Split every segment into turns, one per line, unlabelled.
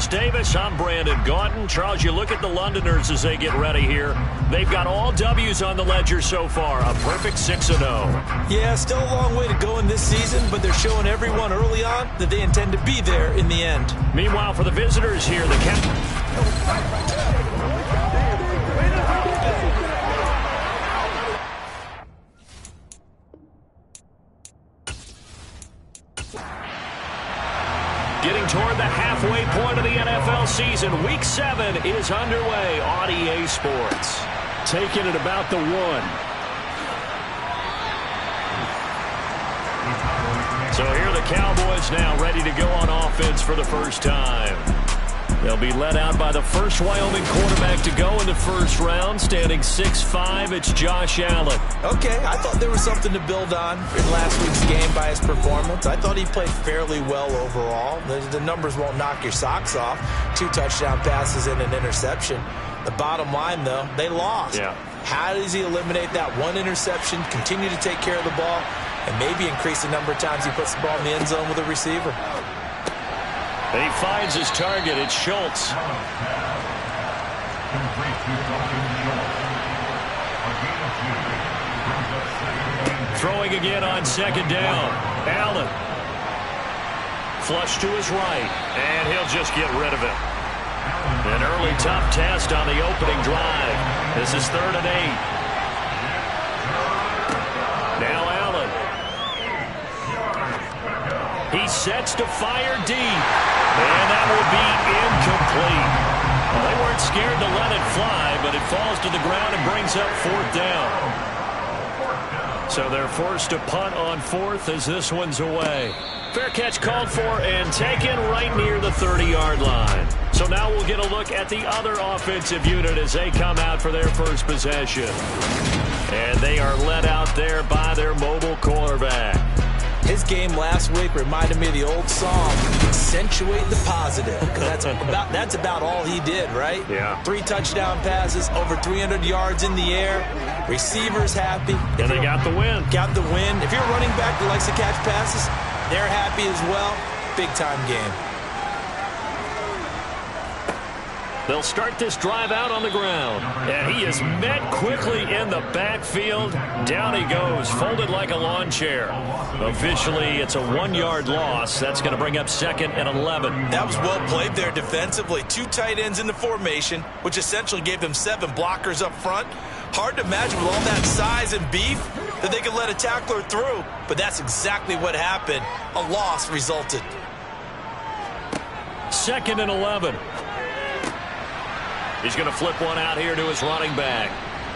Charles Davis, I'm Brandon Gaudin. Charles, you look at the Londoners as they get ready here. They've got all W's on the ledger so far, a perfect 6-0.
Yeah, still a long way to go in this season, but they're showing everyone early on that they intend to be there in the end.
Meanwhile, for the visitors here, the Getting toward the halfway point of the NFL season, Week 7 is underway on EA Sports. Taking it about the 1. So here are the Cowboys now ready to go on offense for the first time. They'll be led out by the first Wyoming quarterback to go in the first round. Standing 6'5", it's Josh Allen.
Okay, I thought there was something to build on in last week's game by his performance. I thought he played fairly well overall. The numbers won't knock your socks off. 2 touchdown passes and an interception. The bottom line, though, they lost.
Yeah.
How does he eliminate that one interception, continue to take care of the ball, and maybe increase the number of times he puts the ball in the end zone with a receiver?
And he finds his target. It's Schultz. Throwing again on second down. Allen. Flush to his right. And he'll just get rid of it. An early tough test on the opening drive. This is 3rd and 8. Now Allen. He sets to fire deep. And that will be incomplete. Well, they weren't scared to let it fly, but it falls to the ground and brings up 4th down. So they're forced to punt on 4th as this one's away. Fair catch called for and taken right near the 30-yard line. So now we'll get a look at the other offensive unit as they come out for their first possession. And they are led out there by their mobile quarterback.
His game last week reminded me of the old song, accentuate the positive, because that's about all he did, right?
Yeah.
3 touchdown passes, over 300 yards in the air, receivers happy.
And they got the win.
Got the win. If you're a running back that likes to catch passes, they're happy as well. Big-time game.
They'll start this drive out on the ground. And he is met quickly in the backfield. Down he goes, folded like a lawn chair. Officially, it's a 1-yard loss. That's going to bring up 2nd and 11.
That was well played there defensively. 2 tight ends in the formation, which essentially gave them 7 blockers up front. Hard to imagine with all that size and beef that they could let a tackler through. But that's exactly what happened. A loss resulted.
2nd and 11. He's going to flip one out here to his running back.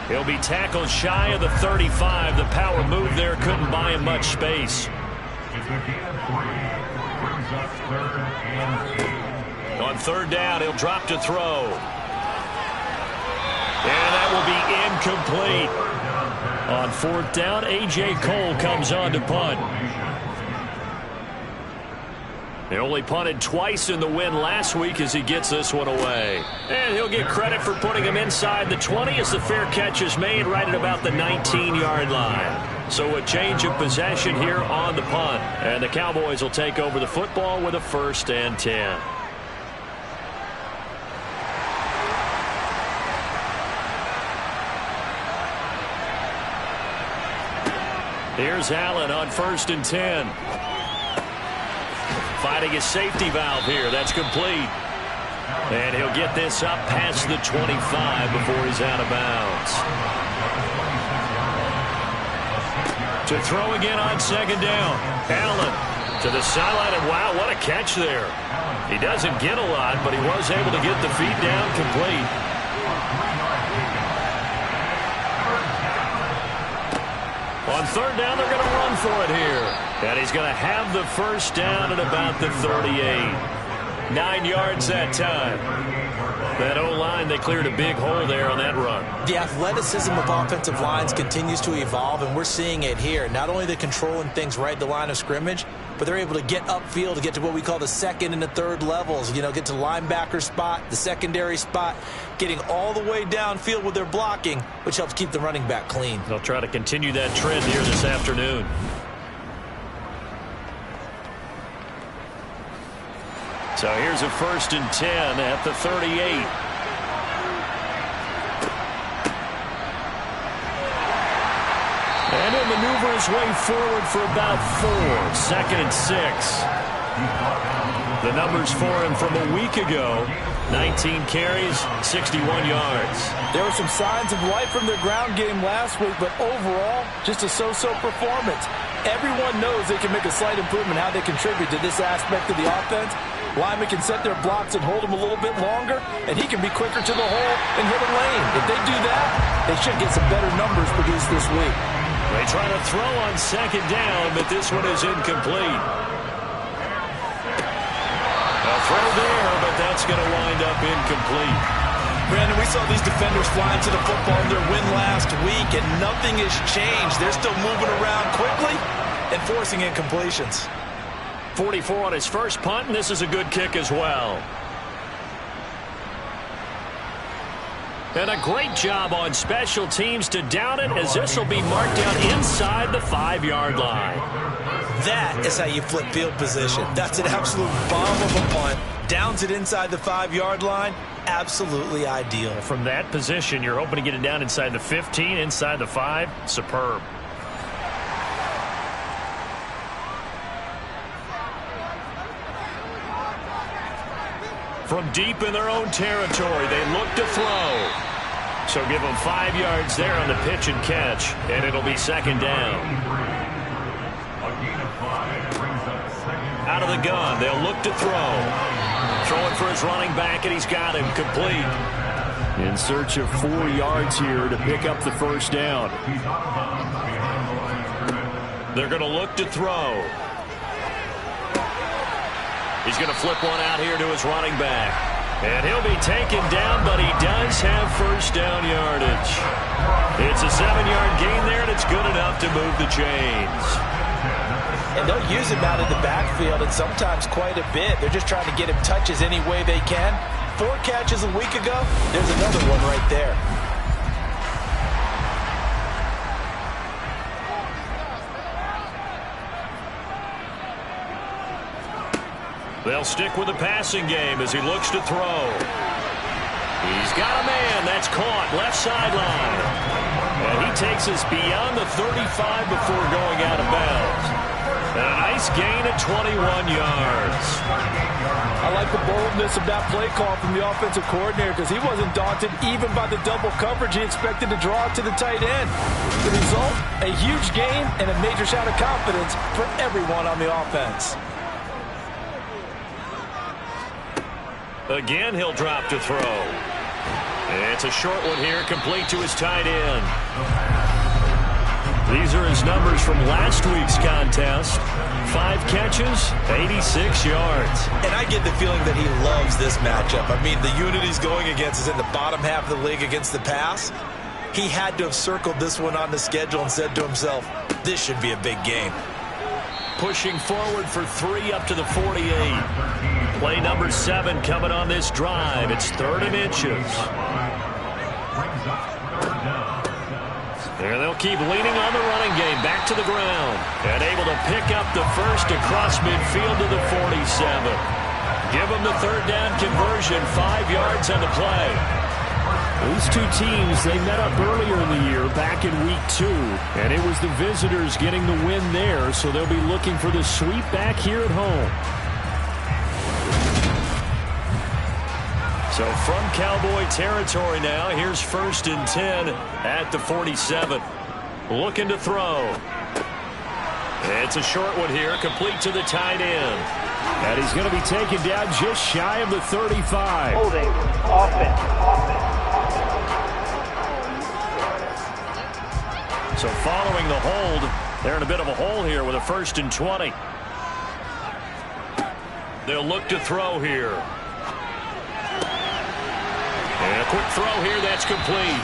He'll be tackled shy of the 35. The power move there couldn't buy him much space. On 3rd down, he'll drop to throw. And that will be incomplete. On 4th down, A.J. Cole comes on to punt. They only punted twice in the win last week as he gets this one away. And he'll get credit for putting him inside the 20 as the fair catch is made right at about the 19-yard line. So a change of possession here on the punt. And the Cowboys will take over the football with a 1st and 10. Here's Allen on 1st and 10. Finding his safety valve here. That's complete. And he'll get this up past the 25 before he's out of bounds. To throw again on 2nd down. Allen to the sideline, and wow, what a catch there. He doesn't get a lot, but he was able to get the feet down complete. On 3rd down, they're going to run for it here. And he's going to have the 1st down at about the 38. 9 yards that time. That O-line, they cleared a big hole there on that run.
The athleticism of offensive lines continues to evolve, and we're seeing it here. Not only they're controlling things right at the line of scrimmage, but they're able to get upfield to get to what we call the 2nd and the 3rd levels. You know, get to the linebacker spot, the secondary spot, getting all the way downfield with their blocking, which helps keep the running back clean.
They'll try to continue that trend here this afternoon. So here's a 1st and 10 at the 38. And he'll maneuver his way forward for about 4. 2nd and 6. The numbers for him from a week ago: 19 carries, 61 yards.
There were some signs of life from their ground game last week, but overall, just a so-so performance. Everyone knows they can make a slight improvement how they contribute to this aspect of the offense. Linemen can set their blocks and hold them a little bit longer, and he can be quicker to the hole and hit a lane. If they do that, they should get some better numbers produced this week.
They try to throw on 2nd down, but this one is incomplete. A throw there, but that's going to wind up incomplete.
Brandon, we saw these defenders flying to the football in their win last week, and nothing has changed. They're still moving around quickly and forcing incompletions.
44 on his first punt, and this is a good kick as well. And a great job on special teams to down it, as this will be marked down inside the 5-yard line.
That is how you flip field position. That's an absolute bomb of a punt. Downs it inside the 5-yard line. Absolutely ideal.
From that position, you're hoping to get it down inside the 15, inside the 5. Superb. From deep in their own territory, they look to throw. So give them 5 yards there on the pitch and catch, and it'll be 2nd down. Out of the gun, they'll look to throw. Throwing for his running back, and he's got him complete. In search of 4 yards here to pick up the 1st down. They're going to look to throw. He's going to flip one out here to his running back. And he'll be taken down, but he does have 1st down yardage. It's a 7-yard gain there, and it's good enough to move the chains.
And they'll use him out in the backfield, and sometimes quite a bit. They're just trying to get him touches any way they can. 4 catches a week ago. There's another one right there.
They'll stick with the passing game as he looks to throw. He's got a man. That's caught. Left sideline. And he takes us beyond the 35 before going out of bounds. And a nice gain of 21 yards.
I like the boldness of that play call from the offensive coordinator, because he wasn't daunted even by the double coverage he expected to draw to the tight end. The result, a huge gain and a major shout of confidence for everyone on the offense.
Again, he'll drop to throw. It's a short one here, complete to his tight end. These are his numbers from last week's contest. 5 catches, 86 yards.
And I get the feeling that he loves this matchup. I mean, the unit he's going against is in the bottom half of the league against the pass. He had to have circled this one on the schedule and said to himself, this should be a big game.
Pushing forward for 3 up to the 48. Play number 7 coming on this drive. It's 3rd and inches. There they'll keep leaning on the running game. Back to the ground. And able to pick up the first across midfield to the 47. Give them the 3rd down conversion. 5 yards on the play. These two teams, they met up earlier in the year, back in week 2. And it was the visitors getting the win there, so they'll be looking for the sweep back here at home. So from Cowboy territory now, here's 1st and 10 at the 47. Looking to throw. It's a short one here, complete to the tight end. And he's going to be taken down just shy of the 35.
Holding, offense.
So following the hold, they're in a bit of a hole here with a 1st and 20. They'll look to throw here. And a quick throw here, that's complete.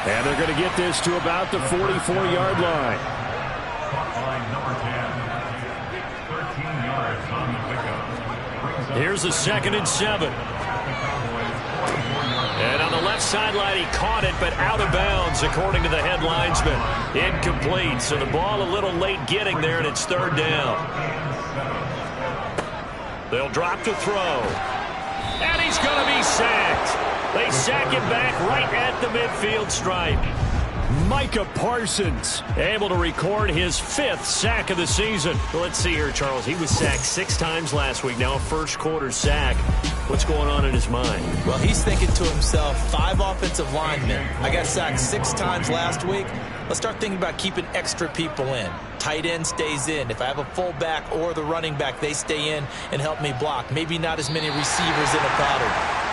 And they're going to get this to about the 44-yard line. Here's the 2nd and 7. And on the left sideline, he caught it, but out of bounds, according to the head linesman. Incomplete, so the ball a little late getting there, and it's 3rd down. They'll drop to throw. And he's going to be sacked. They sack him back right at the midfield stripe. Micah Parsons able to record his 5th sack of the season. Well, let's see here, Charles. He was sacked 6 times last week. Now a first-quarter sack. What's going on in his mind?
Well, he's thinking to himself, 5 offensive linemen. I got sacked 6 times last week. Let's start thinking about keeping extra people in. Tight end stays in. If I have a fullback or the running back, they stay in and help me block. Maybe not as many receivers in a pattern.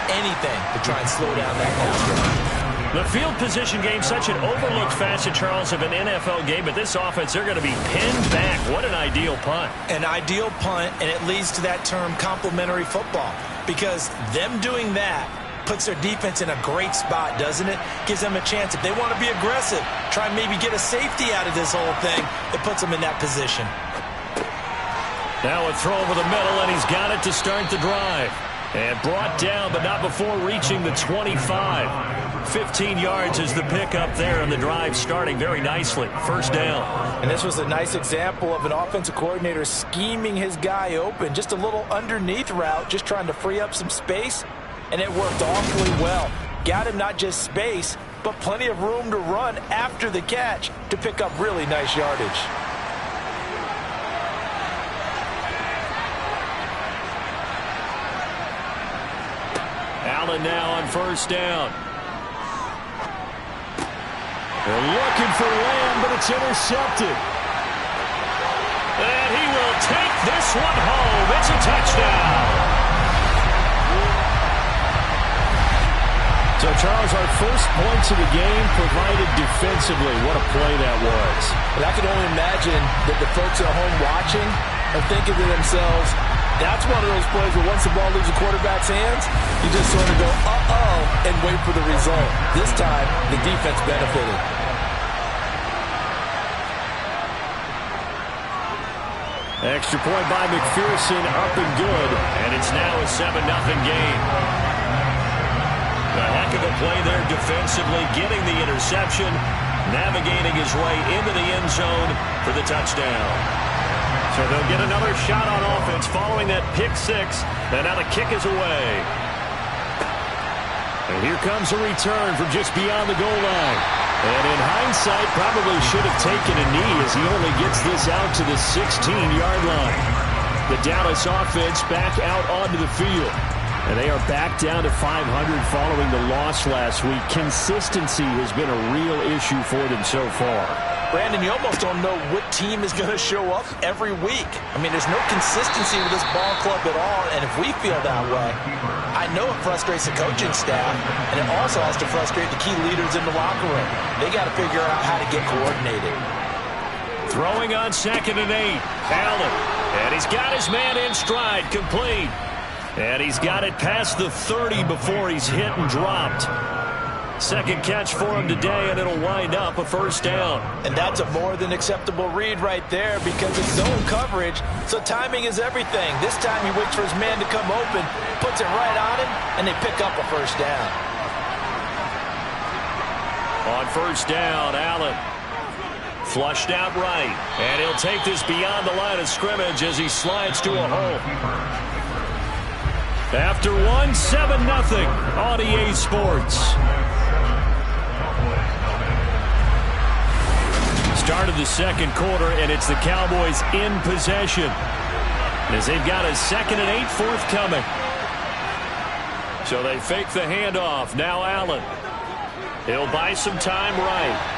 Anything to try and slow down that pass rush.
The field position game, such an overlooked facet, Charles, of an NFL game. But this offense, they're going to be pinned back. What an ideal punt.
An ideal punt, and it leads to that term complementary football. Because them doing that puts their defense in a great spot, doesn't it? Gives them a chance. If they want to be aggressive, try and maybe get a safety out of this whole thing, it puts them in that position.
Now a throw over the middle, and he's got it to start the drive. And brought down, but not before reaching the 25. 15 yards is the pickup there, and the drive starting very nicely. First down.
And this was a nice example of an offensive coordinator scheming his guy open. Just a little underneath route, just trying to free up some space, and it worked awfully well. Got him not just space, but plenty of room to run after the catch to pick up really nice yardage.
Allen now on first down. They're looking for Lamb, but it's intercepted. And he will take this one home. It's a touchdown. So, Charles, our first points of the game provided defensively. What a play that was.
And I can only imagine that the folks at home watching are thinking to themselves, that's one of those plays where once the ball leaves the quarterback's hands, you just sort of go, uh-oh, and wait for the result. This time, the defense benefited.
Extra point by McPherson, up and good, and it's now a 7-0 game. A heck of a play there defensively, getting the interception, navigating his way into the end zone for the touchdown. So they'll get another shot on offense following that pick 6, and now the kick is away. And here comes a return from just beyond the goal line. And in hindsight, probably should have taken a knee as he only gets this out to the 16-yard line. The Dallas offense back out onto the field. And they are back down to 500 following the loss last week. Consistency has been a real issue for them so far.
Brandon, you almost don't know what team is going to show up every week. I mean, there's no consistency with this ball club at all, and if we feel that way, I know it frustrates the coaching staff, and it also has to frustrate the key leaders in the locker room. They got to figure out how to get coordinated.
Throwing on 2nd and 8, Allen, and he's got his man in stride, complete. And he's got it past the 30 before he's hit and dropped. Second catch for him today, and it'll wind up a first down.
And that's a more than acceptable read right there because it's zone coverage, so timing is everything. This time he waits for his man to come open, puts it right on him, and they pick up a first down.
On first down, Allen flushed out right, and he'll take this beyond the line of scrimmage as he slides to a hole. After one, 7-0 on EA Sports. Start of the second quarter, and it's the Cowboys in possession as they've got a 2nd and 8 forthcoming. So they fake the handoff. Now Allen. He'll buy some time right.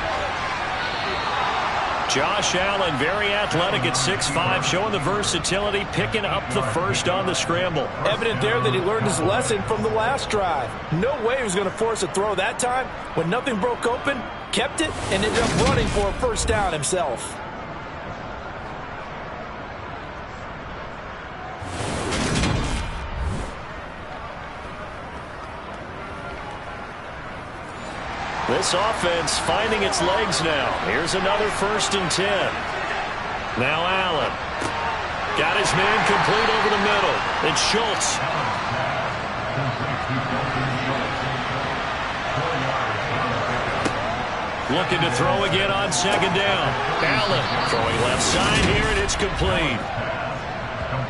Josh Allen, very athletic at 6'5", showing the versatility, picking up the first on the scramble.
Evident there that he learned his lesson from the last drive. No way he was going to force a throw that time. When nothing broke open, kept it, and ended up running for a first down himself.
This offense finding its legs now. Here's another 1st and 10. Now Allen. Got his man complete over the middle. It's Schultz. Looking to throw again on 2nd down. Allen throwing left side here, and it's complete.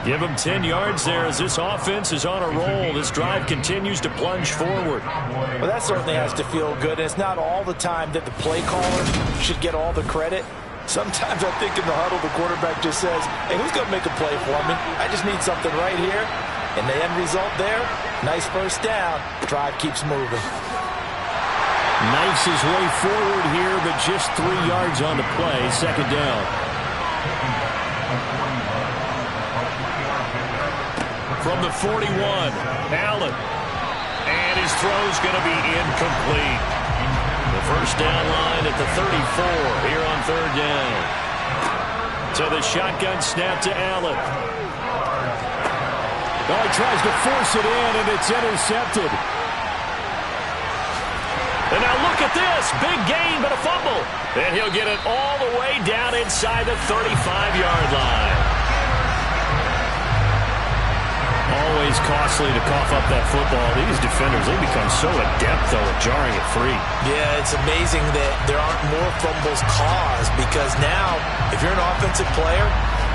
Give him 10 yards there as this offense is on a roll. This drive continues to plunge forward.
Well, that certainly has to feel good. And it's not all the time that the play caller should get all the credit. Sometimes I think in the huddle, the quarterback just says, hey, who's going to make a play for me? I just need something right here. And the end result there, nice first down. Drive keeps moving.
Knifes his way forward here, but just 3 yards on the play. Second down. From the 41, Allen. And his throw's going to be incomplete. The first down line at the 34 here on third down. So the shotgun snap to Allen. Oh, he tries to force it in, and it's intercepted. And now look at this. Big gain, but a fumble. And he'll get it all the way down inside the 35-yard line. Always costly to cough up that football. These defenders, they become so adept, though, at jarring it free.
Yeah, it's amazing that there aren't more fumbles caused because now, if you're an offensive player,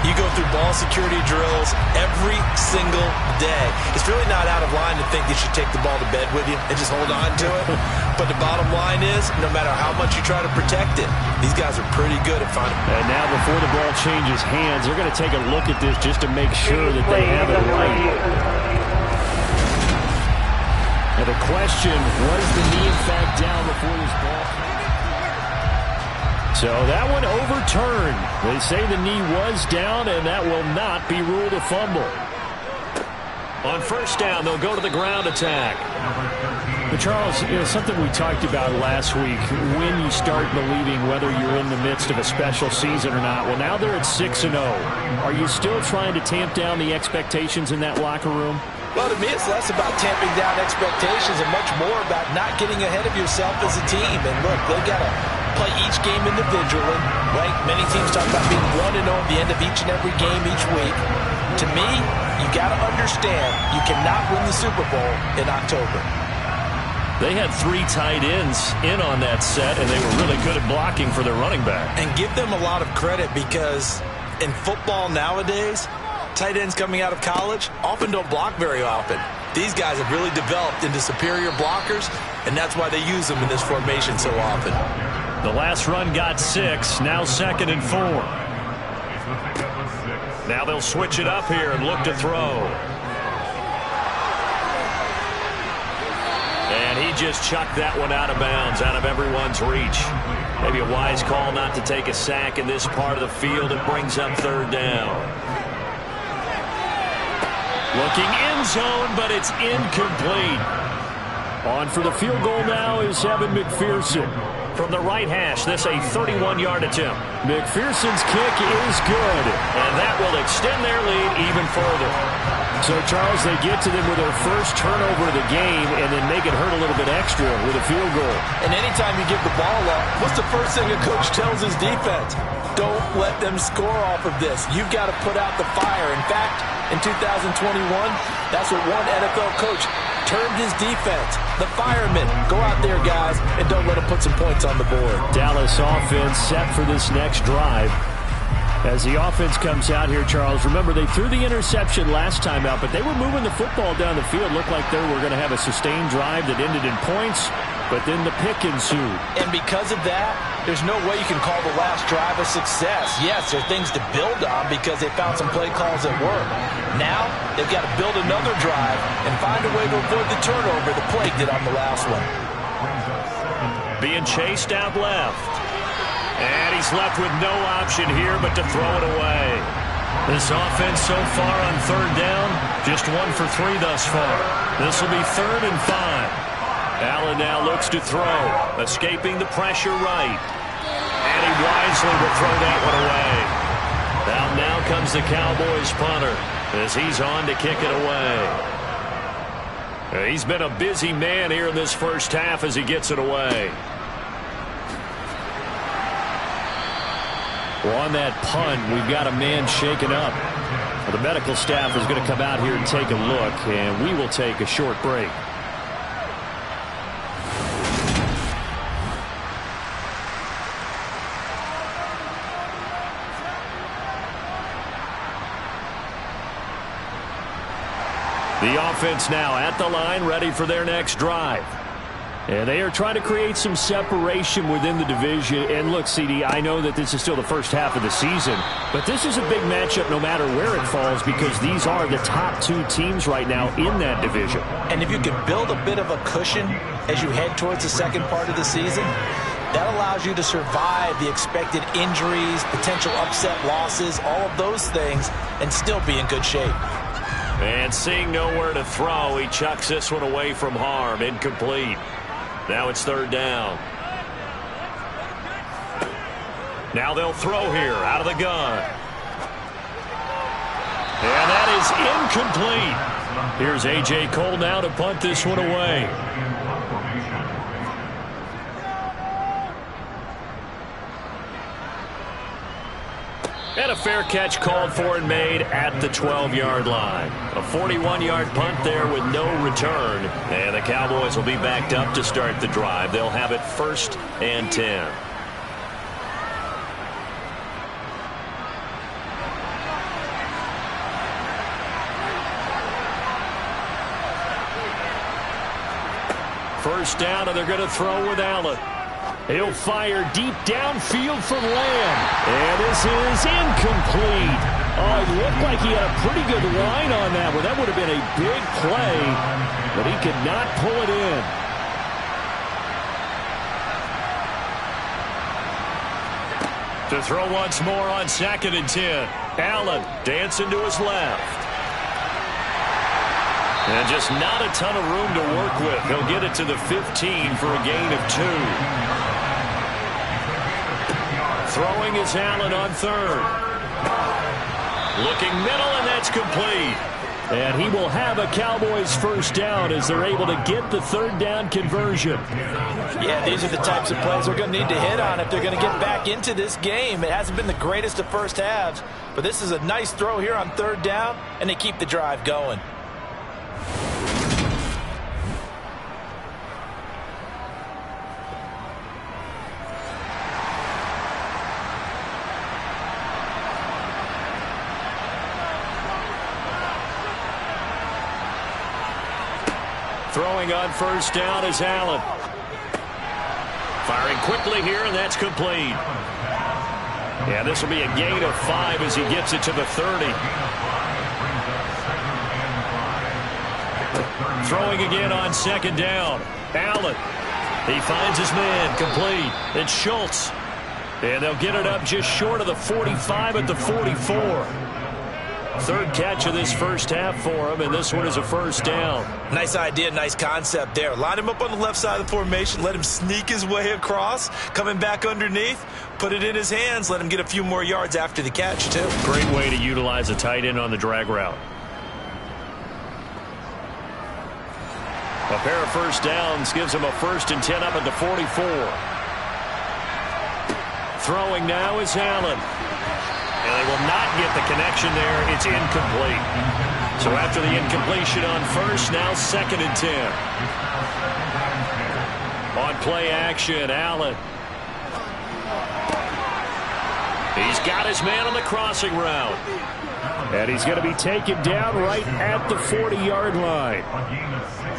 you go through ball security drills every single day. It's really not out of line to think you should take the ball to bed with you and just hold on to it. But the bottom line is, no matter how much you try to protect it, these guys are pretty good at finding.
And now before the ball changes hands, they're going to take a look at this just to make sure that they have it right. And the question, was the knee in fact down before this ball? So that one overturned. They say the knee was down, and that will not be ruled a fumble. On first down, they'll go to the ground attack. But Charles, something we talked about last week, when you start believing whether you're in the midst of a special season or not. Well, now they're at 6-0. Are you still trying to tamp down the expectations in that locker room?
Well, to me, it's less about tamping down expectations and much more about not getting ahead of yourself as a team. And look, they got to play each game individually, right? Many teams talk about being 1-0 at the end of each and every game each week. To me, you got to understand you cannot win the Super Bowl in October.
They had 3 tight ends in on that set, and they were really good at blocking for their running back.
And give them a lot of credit because in football nowadays, tight ends coming out of college often don't block very often. These guys have really developed into superior blockers, and that's why they use them in this formation so often.
The last run got 6, now 2nd and 4. Now they'll switch it up here and look to throw. And he just chucked that one out of bounds, out of everyone's reach. Maybe a wise call not to take a sack in this part of the field. It brings up third down. Looking end zone, but it's incomplete. On for the field goal now is Evan McPherson. From the right hash, this a 31-yard attempt. McPherson's kick is good, and that will extend their lead even further. So, Charles, they get to them with their first turnover of the game and then make it hurt a little bit extra with a field goal.
And anytime you give the ball up, what's the first thing a coach tells his defense? Don't let them score off of this. You've got to put out the fire. In fact, in 2021, that's what one NFL coach termed his defense. The firemen. Go out there, guys, and don't let them put some points on the board.
Dallas offense set for this next drive. As the offense comes out here, Charles, remember they threw the interception last time out, but they were moving the football down the field. Looked like they were going to have a sustained drive that ended in points, but then the pick ensued.
And because of that, there's no way you can call the last drive a success. Yes, there are things to build on because they found some play calls that work. Now, they've got to build another drive and find a way to avoid the turnover the Plague did on the last one.
Being chased out left. And he's left with no option here but to throw it away. This offense so far on third down, just 1 for 3 thus far. This will be 3rd and 5. Allen now looks to throw, escaping the pressure right. And he wisely will throw that one away. Now comes the Cowboys punter as he's on to kick it away. He's been a busy man here in this first half as he gets it away. Well, on that punt, we've got a man shaken up. Well, the medical staff is going to come out here and take a look, and we will take a short break. The offense now at the line, ready for their next drive. And they are trying to create some separation within the division. And look, CD, I know that this is still the first half of the season, but this is a big matchup no matter where it falls because these are the top two teams right now in that division.
And if you can build a bit of a cushion as you head towards the second part of the season, that allows you to survive the expected injuries, potential upset losses, all of those things, and still be in good shape.
And seeing nowhere to throw, he chucks this one away from harm. Incomplete. Now it's third down. Now they'll throw here out of the gun. And that is incomplete. Here's A.J. Cole now to punt this one away. And a fair catch called for and made at the 12-yard line. A 41-yard punt there with no return. And the Cowboys will be backed up to start the drive. They'll have it 1st and 10. First down, and they're going to throw with Allen. He'll fire deep downfield from Lamb. And this is incomplete. Oh, it looked like he had a pretty good line on that one. That would have been a big play, but he could not pull it in. To throw once more on 2nd and 10. Allen dancing to his left. And just not a ton of room to work with. He'll get it to the 15 for a gain of 2. Throwing is Allen on 3rd. Looking middle, and that's complete. And he will have a Cowboys first down as they're able to get the 3rd down conversion.
Yeah, these are the types of plays they're going to need to hit on if they're going to get back into this game. It hasn't been the greatest of first halves, but this is a nice throw here on 3rd down, and they keep the drive going.
Throwing on 1st down is Allen. Firing quickly here, and that's complete. Yeah, this will be a gain of 5 as he gets it to the 30. Throwing again on 2nd down. Allen. He finds his man. Complete. It's Schultz. And they'll get it up just short of the 45 at the 44. 3rd catch of this first half for him, and this one is a first down.
Nice idea, nice concept there. Line him up on the left side of the formation, let him sneak his way across, coming back underneath, put it in his hands, let him get a few more yards after the catch, too.
Great way to utilize a tight end on the drag route. A pair of first downs gives him a 1st and 10 up at the 44. Throwing now is Allen. And they will not get the connection there. It's incomplete. So after the incompletion on 1st, now 2nd and 10. On play action, Allen. He's got his man on the crossing route. And he's going to be taken down right at the 40-yard line.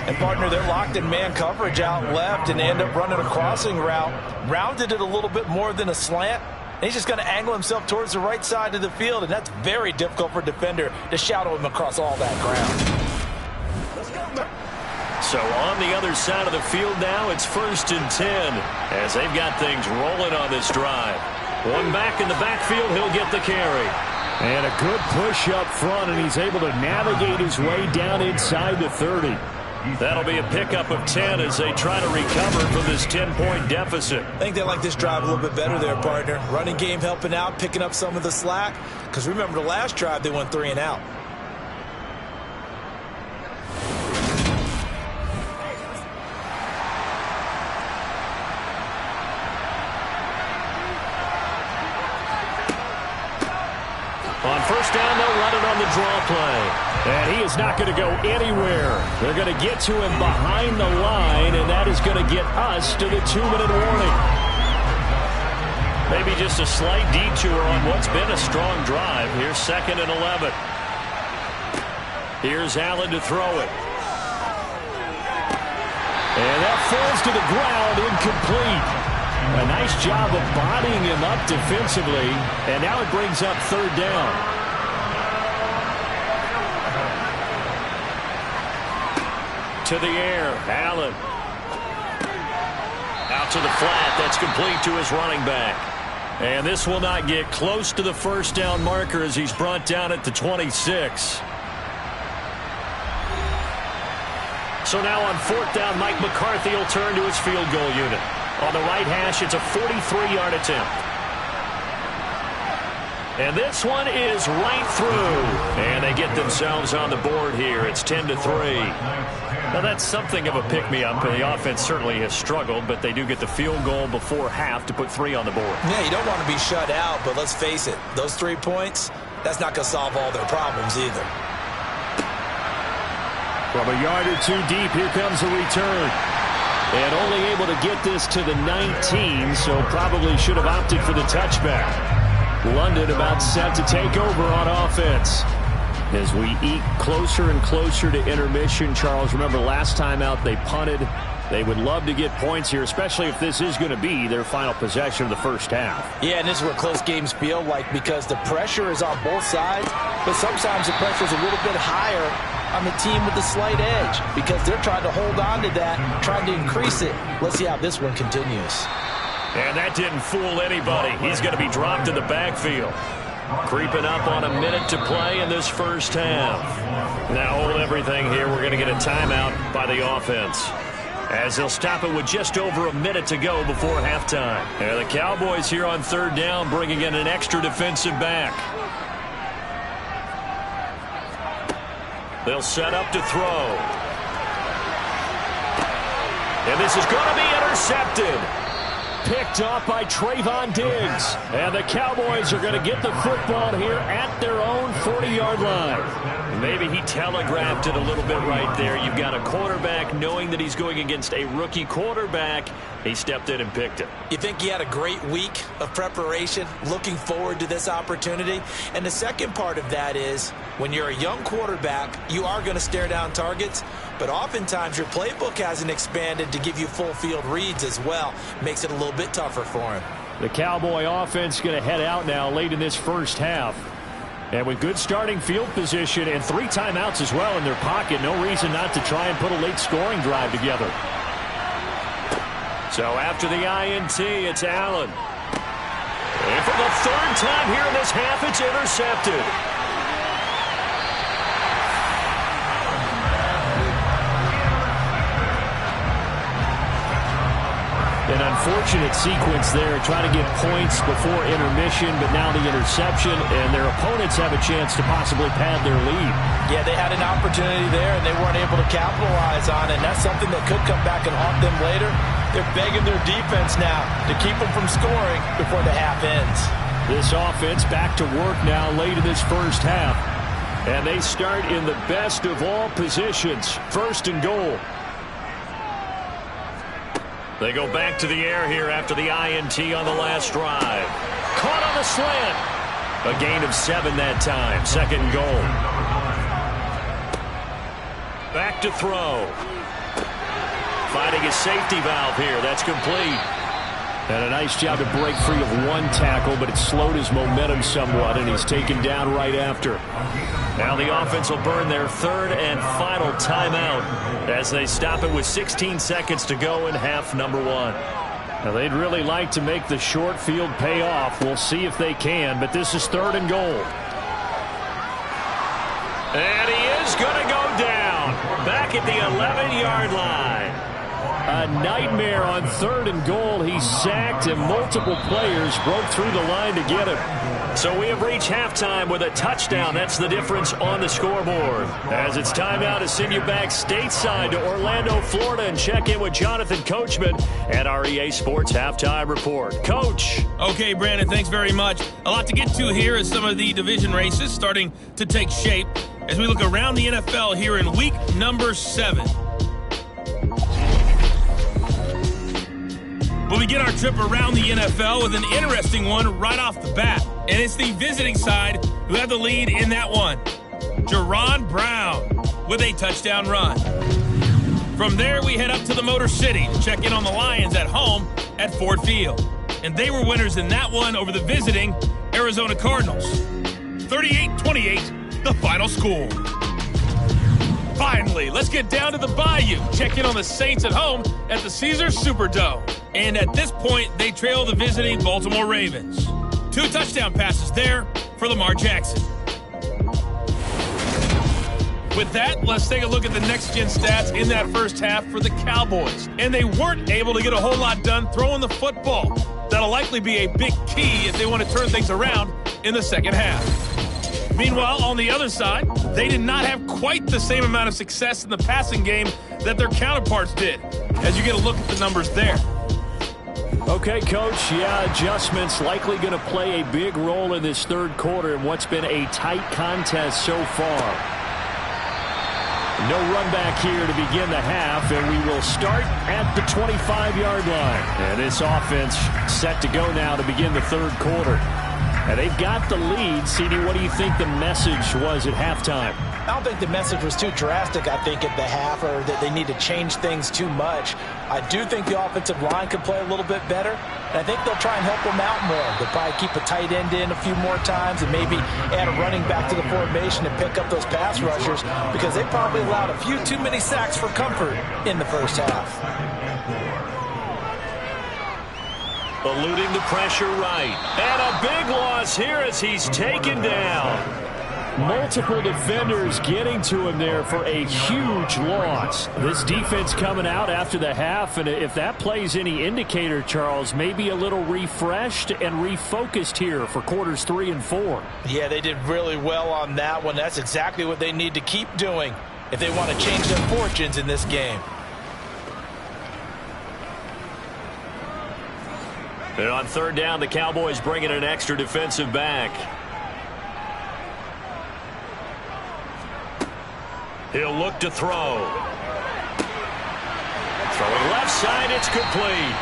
And, partner, they're locked in man coverage out left, and they end up running a crossing route. Rounded it a little bit more than a slant. And he's just going to angle himself towards the right side of the field, and that's very difficult for a defender to shadow him across all that ground.
So on the other side of the field now, it's 1st and 10 as they've got things rolling on this drive. One back in the backfield, he'll get the carry. And a good push up front, and he's able to navigate his way down inside the 30. That'll be a pickup of 10 as they try to recover from this 10-point deficit.
I think they like this drive a little bit better there, partner. Running game helping out, picking up some of the slack. Because remember, the last drive, they went 3 and out.
On 1st down, they'll run it on the draw play. And he is not going to go anywhere. They're going to get to him behind the line, and that is going to get us to the 2-minute warning. Maybe just a slight detour on what's been a strong drive. Here's 2nd and 11. Here's Allen to throw it. And that falls to the ground, incomplete. A nice job of bodying him up defensively, and now it brings up third down. To the air, Allen. Out to the flat, that's complete to his running back. And this will not get close to the first down marker as he's brought down at the 26. So now on fourth down, Mike McCarthy will turn to his field goal unit. On the right hash, it's a 43-yard attempt. And this one is right through. And they get themselves on the board here. It's 10-3. Now that's something of a pick-me-up. The offense certainly has struggled, but they do get the field goal before half to put 3 on the board.
Yeah, you don't want to be shut out, but let's face it, those 3 points, that's not going to solve all their problems either.
From a yard or 2 deep, here comes a return. And only able to get this to the 19, so probably should have opted for the touchback. London about set to take over on offense. As we eat closer and closer to intermission, Charles, remember last time out they punted. They would love to get points here, especially if this is going to be their final possession of the first half.
Yeah, and this is what close games feel like because the pressure is on both sides, but sometimes the pressure is a little bit higher on the team with the slight edge because they're trying to hold on to that, trying to increase it. Let's see how this one continues.
And that didn't fool anybody. He's going to be dropped in the backfield. Creeping up on a minute to play in this first half. Now hold everything here. We're going to get a timeout by the offense, as they'll stop it with just over a minute to go before halftime. And the Cowboys here on third down bringing in an extra defensive back. They'll set up to throw. And this is going to be intercepted. Picked off by Trayvon Diggs. And the Cowboys are going to get the football here at their own 40-yard line. Maybe he telegraphed it a little bit right there. You've got a quarterback knowing that he's going against a rookie quarterback. He stepped in and picked it.
You think he had a great week of preparation, looking forward to this opportunity? And the second part of that is, when you're a young quarterback, you are going to stare down targets, but oftentimes your playbook hasn't expanded to give you full field reads as well. Makes it a little bit tougher for him.
The Cowboy offense going to head out now late in this first half. And with good starting field position and 3 timeouts as well in their pocket, no reason not to try and put a late scoring drive together. So after the INT, it's Allen. And for the 3rd time here in this half, it's intercepted. An unfortunate sequence there, trying to get points before intermission, but now the interception, and their opponents have a chance to possibly pad their lead.
Yeah, they had an opportunity there, and they weren't able to capitalize on it, and that's something that could come back and haunt them later. They're begging their defense now to keep them from scoring before the half ends.
This offense back to work now late in this first half, and they start in the best of all positions, 1st and goal. They go back to the air here after the INT on the last drive. Caught on the slant. A gain of 7 that time. 2nd and goal. Back to throw. Finding his safety valve here. That's complete. And a nice job to break free of 1 tackle, but it slowed his momentum somewhat, and he's taken down right after. Now the offense will burn their 3rd and final timeout as they stop it with 16 seconds to go in half number 1. Now they'd really like to make the short field pay off. We'll see if they can, but this is 3rd and goal. And he is going to go down back at the 11-yard line. A nightmare on 3rd and goal. He's sacked, and multiple players broke through the line to get him. So we have reached halftime with a touchdown. That's the difference on the scoreboard. As it's time now to send you back stateside to Orlando, Florida, and check in with Jonathan Coachman at our EA Sports Halftime Report. Coach.
Okay, Brandon, thanks very much. A lot to get to here as some of the division races starting to take shape as we look around the NFL here in week number 7. We'll begin our trip around the NFL with an interesting one right off the bat. And it's the visiting side who have the lead in that one. Jerron Brown with a touchdown run. From there, we head up to the Motor City to check in on the Lions at home at Ford Field. And they were winners in that one over the visiting Arizona Cardinals. 38-28, the final score. Finally, let's get down to the Bayou. Check in on the Saints at home at the Caesars Superdome. And at this point, they trail the visiting Baltimore Ravens. 2 touchdown passes there for Lamar Jackson. With that, let's take a look at the next-gen stats in that first half for the Cowboys. And they weren't able to get a whole lot done throwing the football. That'll likely be a big key if they want to turn things around in the second half. Meanwhile, on the other side, they did not have quite the same amount of success in the passing game that their counterparts did, as you get a look at the numbers there.
Okay, Coach, adjustments likely going to play a big role in this third quarter in what's been a tight contest so far. No run back here to begin the half, and we will start at the 25-yard line. And this offense set to go now to begin the third quarter. And they've got the lead. CD, what do you think the message was at halftime?
I don't think the message was too drastic, I think, at the half, or that they need to change things too much. I do think the offensive line could play a little bit better, and I think they'll try and help them out more. They'll probably keep a tight end in a few more times and maybe add a running back to the formation and pick up those pass rushers, because they probably allowed a few too many sacks for comfort in the first half.
Eluding the pressure right. And a big loss here as he's taken down. Multiple defenders getting to him there for a huge loss. This defense coming out after the half, and if that plays any indicator, Charles, maybe a little refreshed and refocused here for quarters 3 and 4.
Yeah, they did really well on that one. That's exactly what they need to keep doing if they want to change their fortunes in this game.
And on third down, the Cowboys bring in an extra defensive back. He'll look to throw. Throwing left side, it's complete.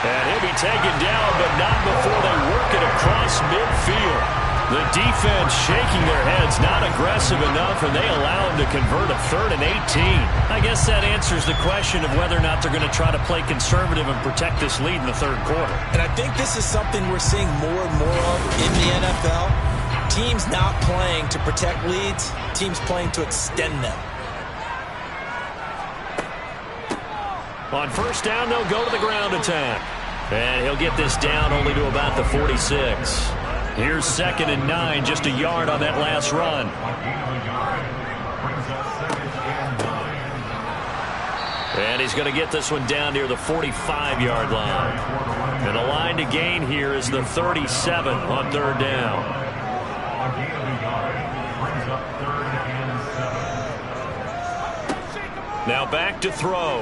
And he'll be taken down, but not before they work it across midfield. The defense shaking their heads, not aggressive enough, and they allow him to convert a 3rd and 18. I guess that answers the question of whether or not they're going to try to play conservative and protect this lead in the third quarter.
And I think this is something we're seeing more and more of in the NFL. Teams not playing to protect leads, teams playing to extend them.
On first down, they'll go to the ground attack. And he'll get this down only to about the 46. Here's 2nd and 9, just a yard on that last run. And he's going to get this one down near the 45-yard line. And the line to gain here is the 37 on third down. Now back to throw.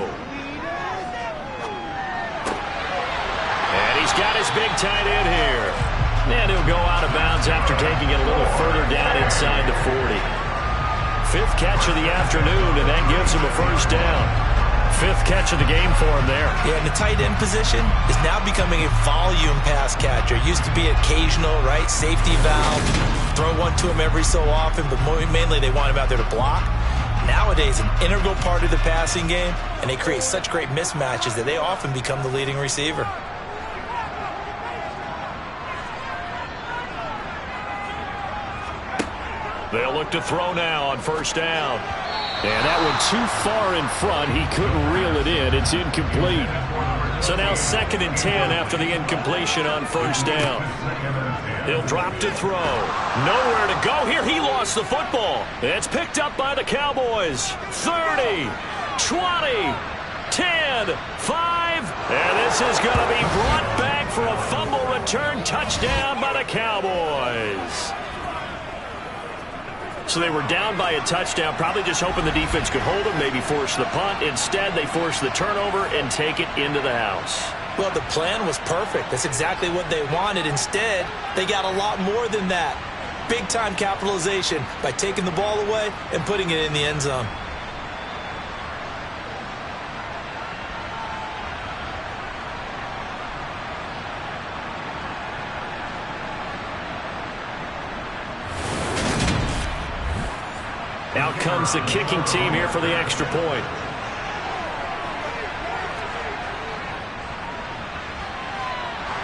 And he's got his big tight end here. And he'll go out of bounds after taking it a little further down inside the 40. 5th catch of the afternoon, and that gives him a first down. 5th catch of the game for him there.
Yeah, and the tight end position is now becoming a volume pass catcher. Used to be occasional, right? Safety valve. Throw one to him every so often, but mainly they want him out there to block. Nowadays, an integral part of the passing game, and they create such great mismatches that they often become the leading receiver.
They'll look to throw now on first down. And that one too far in front. He couldn't reel it in. It's incomplete. So now 2nd and 10 after the incompletion on first down. He'll drop to throw. Nowhere to go here. He lost the football. It's picked up by the Cowboys. 30, 20, 10, 5. And this is going to be brought back for a fumble return touchdown by the Cowboys. So they were down by a touchdown, probably just hoping the defense could hold them, maybe force the punt. Instead, they force the turnover and take it into the house.
Well, the plan was perfect. That's exactly what they wanted. Instead, they got a lot more than that. Big-time capitalization by taking the ball away and putting it in the end zone.
Out comes the kicking team here for the extra point.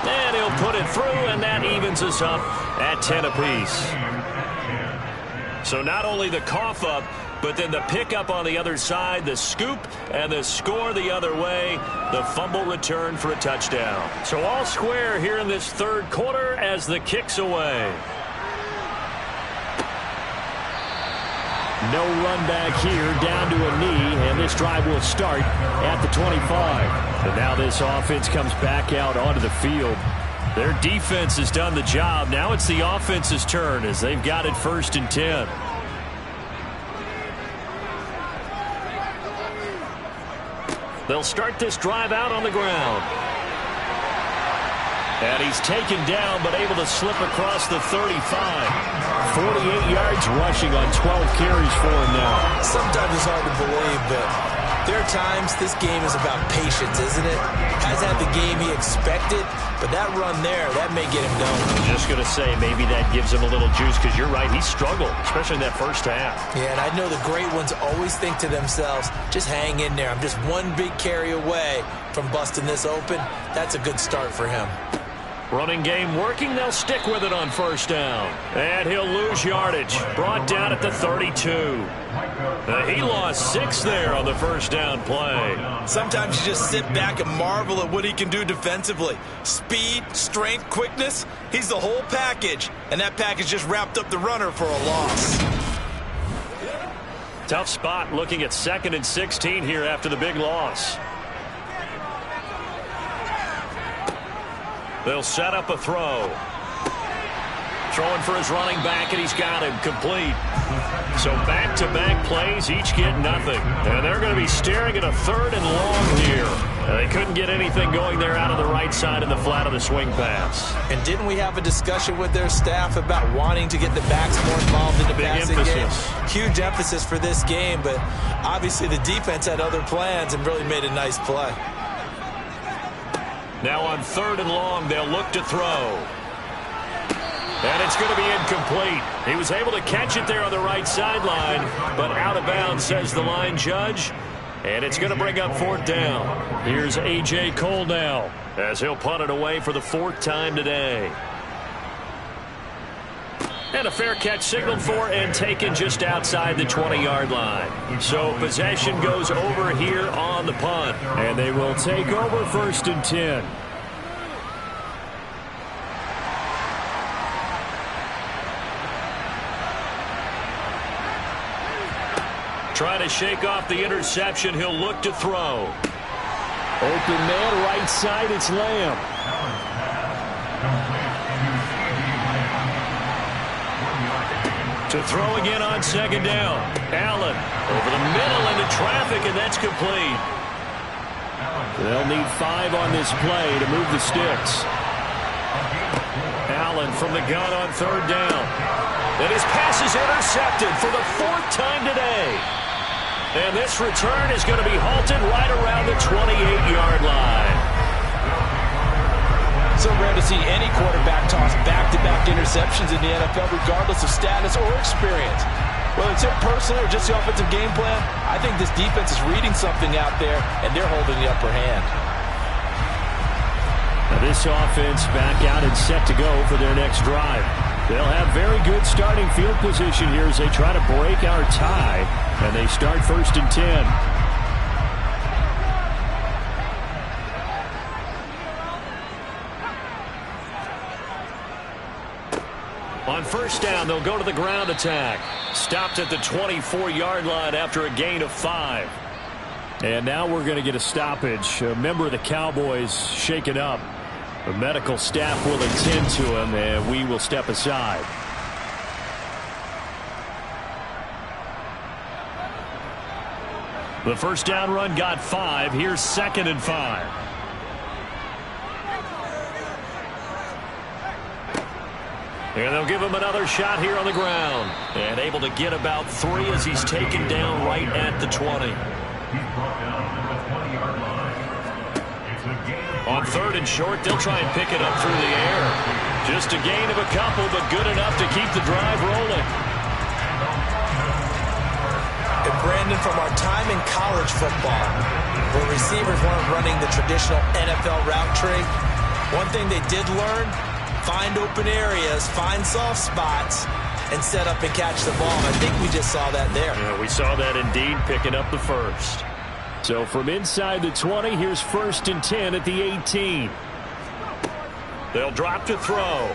And he'll put it through, and that evens us up at 10 apiece. So not only the cough up, but then the pickup on the other side, the scoop, and the score the other way, the fumble return for a touchdown. So all square here in this third quarter as the kick's away. No run back here, down to a knee, and this drive will start at the 25. And now this offense comes back out onto the field. Their defense has done the job. Now it's the offense's turn as they've got it 1st and 10. They'll start this drive out on the ground. And he's taken down, but able to slip across the 35. 48 yards rushing on 12 carries for him now.
Sometimes it's hard to believe, but there are times this game is about patience, isn't it? Hasn't had the game he expected, but that run there, that may get him going.
Just going to say, maybe that gives him a little juice, because you're right, he struggled, especially in that first half.
Yeah, and I know the great ones always think to themselves, just hang in there. I'm just one big carry away from busting this open. That's a good start for him.
Running game working. They'll stick with it on 1st down. And he'll lose yardage. Brought down at the 32. He lost 6 there on the 1st down play.
Sometimes you just sit back and marvel at what he can do defensively. Speed, strength, quickness. He's the whole package. And that package just wrapped up the runner for a loss.
Tough spot looking at 2nd and 16 here after the big loss. They'll set up a throw. Throwing for his running back, and he's got him complete. So back-to-back plays, each get nothing. And they're going to be staring at a 3rd and long here. They couldn't get anything going there out of the right side in the flat of the swing pass.
And didn't we have a discussion with their staff about wanting to get the backs more involved in the passing game? Huge emphasis for this game, but obviously the defense had other plans and really made a nice play.
Now on 3rd and long, they'll look to throw. And it's going to be incomplete. He was able to catch it there on the right sideline, but out of bounds, says the line judge. And it's going to bring up 4th down. Here's A.J. Cole now, as he'll punt it away for the 4th time today. And a fair catch signaled for and taken just outside the 20-yard line. So possession goes over here on the punt. And they will take over 1st and 10. Trying to shake off the interception. He'll look to throw. Open man, right side, it's Lamb. To throw again on 2nd down. Allen over the middle into traffic, and that's complete. They'll need 5 on this play to move the sticks. Allen from the gun on 3rd down. And his pass is intercepted for the 4th time today. And this return is going to be halted right around the 28-yard line.
So rare to see any quarterback toss back-to-back interceptions in the NFL, regardless of status or experience. Whether it's him personally or just the offensive game plan, I think this defense is reading something out there, and they're holding the upper hand.
Now this offense back out and set to go for their next drive. They'll have very good starting field position here as they try to break our tie, and they start 1st and 10. On 1st down, they'll go to the ground attack. Stopped at the 24-yard line after a gain of 5. And now we're going to get a stoppage. A member of the Cowboys shaken up. The medical staff will attend to him, and we will step aside. The 1st down run got 5. Here's 2nd and 5. And they'll give him another shot here on the ground. And able to get about 3 as he's taken down right at the 20. On 3rd and short, they'll try and pick it up through the air. Just a gain of a couple, but good enough to keep the drive rolling.
Brendan, from our time in college football, where receivers weren't running the traditional NFL route tree, one thing they did learn, find open areas, find soft spots, and set up and catch the ball. I think we just saw that there.
Yeah, we saw that indeed, picking up the first. So from inside the 20, here's 1st and 10 at the 18. They'll drop to throw.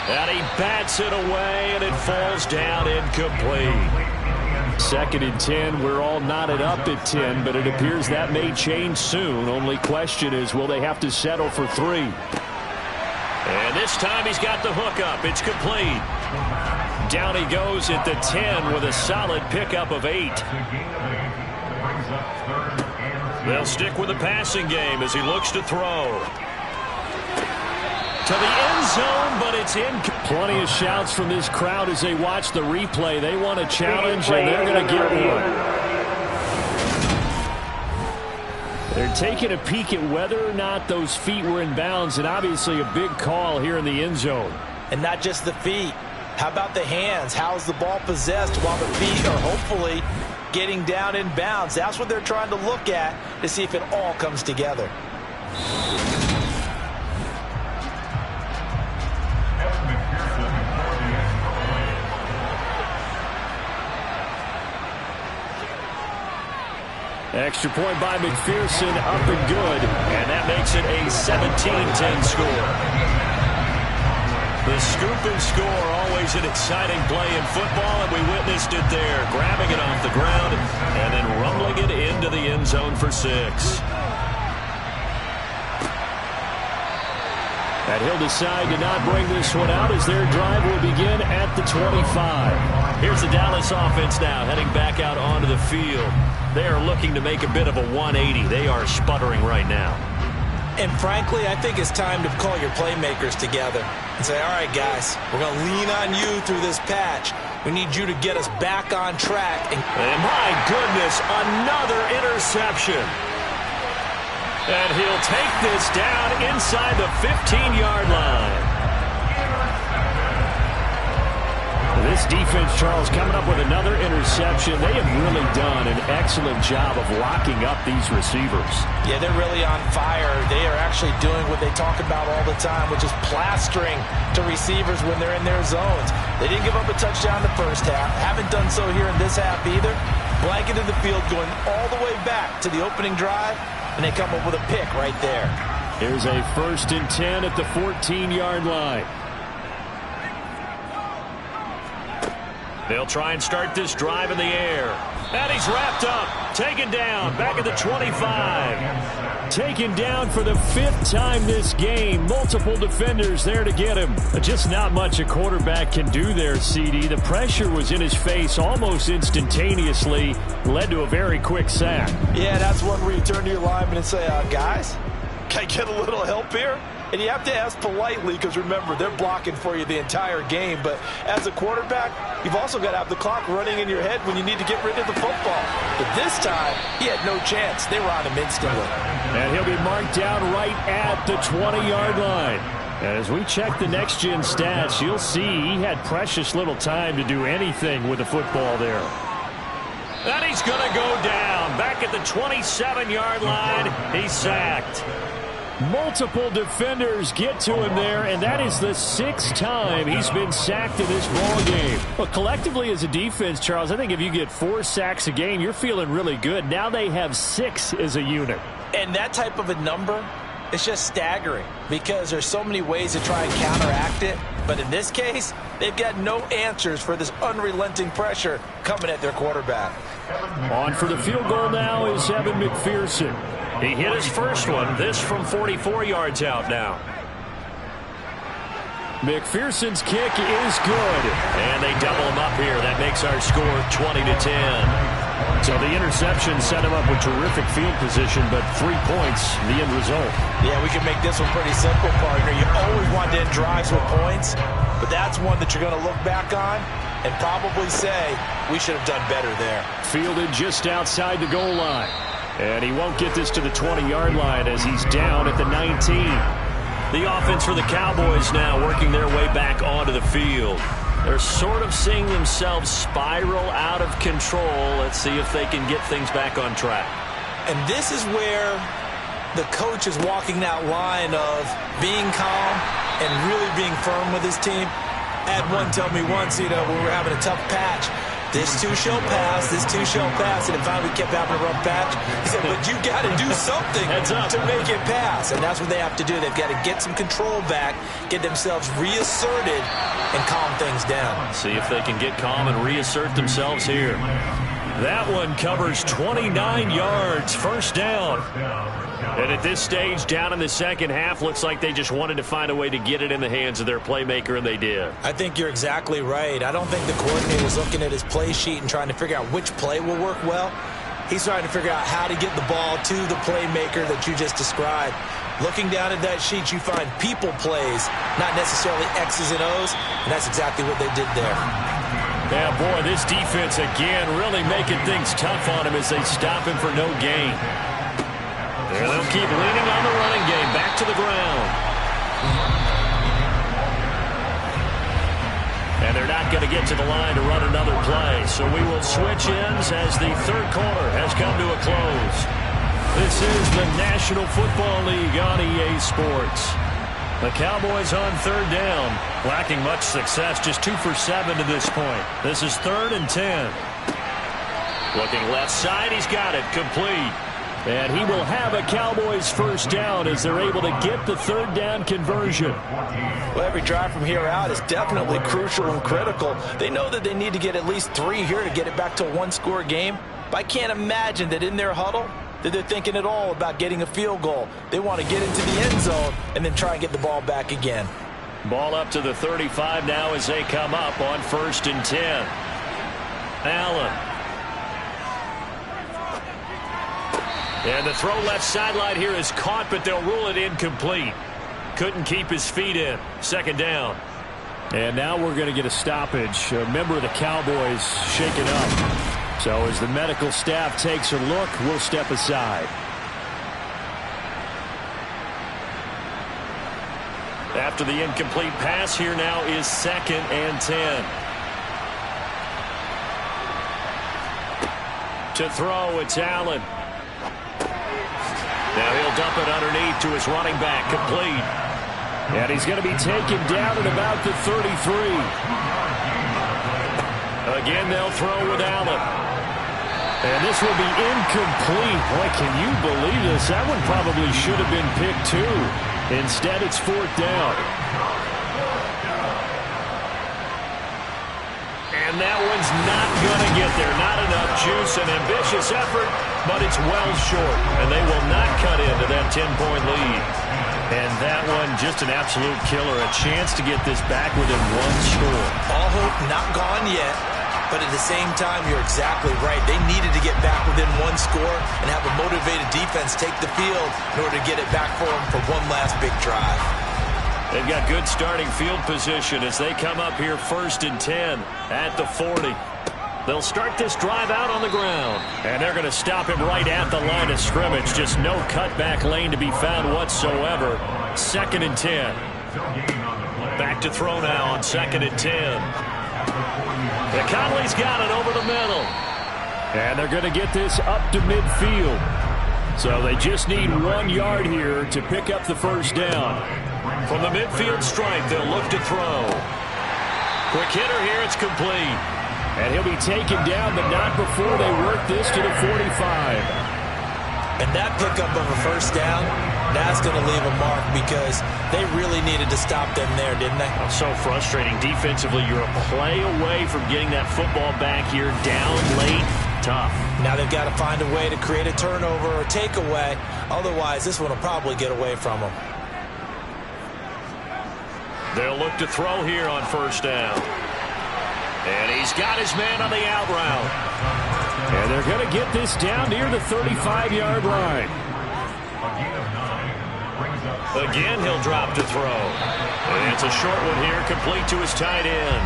And he bats it away, and it falls down incomplete. 2nd and 10, we're all knotted up at 10, but it appears that may change soon. Only question is, will they have to settle for 3? And this time he's got the hook up. It's complete. Down he goes at the 10 with a solid pickup of 8. They'll stick with the passing game as he looks to throw. To the end zone, but it's in. Plenty of shouts from this crowd as they watch the replay. They want a challenge, and they're going to get one. They're taking a peek at whether or not those feet were in bounds, and obviously a big call here in the end zone.
And not just the feet. How about the hands? How's the ball possessed while the feet are hopefully getting down in bounds? That's what they're trying to look at to see if it all comes together.
Extra point by McPherson, up and good. And that makes it a 17-10 score. The scoop and score, always an exciting play in football, and we witnessed it there. Grabbing it off the ground and then rumbling it into the end zone for 6. And he'll decide to not bring this one out as their drive will begin at the 25. Here's the Dallas offense now heading back out onto the field. They are looking to make a bit of a 180. They are sputtering right now.
And frankly, I think it's time to call your playmakers together and say, all right, guys, we're going to lean on you through this patch. We need you to get us back on track. And
my goodness, another interception. And he'll take this down inside the 15-yard line. This defense, Charles, coming up with another interception. They have really done an excellent job of locking up these receivers.
Yeah, they're really on fire. They are actually doing what they talk about all the time, which is plastering to receivers when they're in their zones. They didn't give up a touchdown the first half. Haven't done so here in this half either. Blanketed the field going all the way back to the opening drive, and they come up with a pick right there.
Here's a 1st and 10 at the 14-yard line. They'll try and start this drive in the air. And he's wrapped up. Taken down. Back at the 25. Taken down for the 5th time this game. Multiple defenders there to get him. Just not much a quarterback can do there, CD. The pressure was in his face almost instantaneously. Led to a very quick sack.
Yeah, that's one where you turn to your lineman and say, guys, can I get a little help here? And you have to ask politely because, remember, they're blocking for you the entire game. But as a quarterback, you've also got to have the clock running in your head when you need to get rid of the football. But this time, he had no chance. They were on him instantly.
And he'll be marked down right at the 20-yard line. As we check the next-gen stats, you'll see he had precious little time to do anything with the football there. And he's going to go down. Back at the 27-yard line, he's sacked. Multiple defenders get to him there, and that is the 6th time he's been sacked in this ball game. Well, collectively as a defense, Charles, I think if you get 4 sacks a game, you're feeling really good. Now they have 6 as a unit.
And that type of a number, it's just staggering because there's so many ways to try and counteract it. But in this case, they've got no answers for this unrelenting pressure coming at their quarterback.
On for the field goal now is Evan McPherson. He hit his first one, this from 44 yards out now. McPherson's kick is good. And they double him up here. That makes our score 20-10. So the interception set him up with terrific field position, but 3 points, the end result.
Yeah, we can make this one pretty simple, partner. You always want to end drives with points, but that's one that you're going to look back on and probably say, we should have done better there.
Fielded just outside the goal line. And he won't get this to the 20-yard line as he's down at the 19. The offense for the Cowboys now working their way back onto the field. They're sort of seeing themselves spiral out of control. Let's see if they can get things back on track.
And this is where the coach is walking that line of being calm and really being firm with his team. I had one tell me once, when we were having a tough patch, this too shall pass, this too shall pass. And finally we kept having a rough patch. He said, but you got to do something to make it pass. And that's what they have to do. They've got to get some control back, get themselves reasserted, and calm things down.
See if they can get calm and reassert themselves here. That one covers 29 yards, first down. And at this stage, down in the second half, looks like they just wanted to find a way to get it in the hands of their playmaker, and they did.
I think you're exactly right. I don't think the coordinator was looking at his play sheet and trying to figure out which play will work well. He's trying to figure out how to get the ball to the playmaker that you just described. Looking down at that sheet, you find people plays, not necessarily X's and O's, and that's exactly what they did there.
Yeah, boy, this defense again really making things tough on him as they stop him for no gain. There they'll keep leaning on the running game. Back to the ground. And they're not going to get to the line to run another play. So we will switch ends as the third quarter has come to a close. This is the National Football League on EA Sports. The Cowboys on third down, lacking much success, just 2 for 7 to this point. This is 3rd and 10. Looking left side, he's got it, complete. And he will have a Cowboys first down as they're able to get the third down conversion.
Well, every drive from here out is definitely crucial and critical. They know that they need to get at least 3 here to get it back to a one-score game. But I can't imagine that in their huddle that they're thinking at all about getting a field goal. They want to get into the end zone and then try and get the ball back again.
Ball up to the 35 now as they come up on 1st and 10. Allen. And the throw left sideline here is caught, but they'll rule it incomplete. Couldn't keep his feet in. 2nd down. And now we're going to get a stoppage. A member of the Cowboys shaken up. So as the medical staff takes a look, we'll step aside. After the incomplete pass, here now is 2nd and 10. To throw, it's Allen. Now he'll dump it underneath to his running back, complete. And he's going to be taken down at about the 33. Again, they'll throw with Allen. And this will be incomplete. Boy, can you believe this? That one probably should have been picked too. Instead, it's 4th down. And that one's not going to get there. Not enough juice. An ambitious effort, but it's well short. And they will not cut into that 10-point lead. And that one, just an absolute killer. A chance to get this back within 1 score.
All hope not gone yet. But at the same time, you're exactly right. They needed to get back within 1 score and have a motivated defense take the field in order to get it back for them for one last big drive.
They've got good starting field position as they come up here 1st and 10 at the 40. They'll start this drive out on the ground. And they're going to stop him right at the line of scrimmage. Just no cutback lane to be found whatsoever. 2nd and 10. Back to throw now on 2nd and 10. Conley's got it over the middle. And they're going to get this up to midfield. So they just need 1 yard here to pick up the first down. From the midfield stripe, they'll look to throw. Quick hitter here, it's complete. And he'll be taken down, but not before they work this to the 45.
And that pickup of a first down, that's going to leave a mark because they really needed to stop them there, didn't they?
So frustrating. Defensively, you're a play away from getting that football back here down late. Tough. Now
they've got to find a way to create a turnover or takeaway. Otherwise, this one will probably get away from them.
They'll look to throw here on 1st down. And he's got his man on the out route. And they're going to get this down near the 35-yard line. Again, he'll drop to throw. And it's a short one here, complete to his tight end.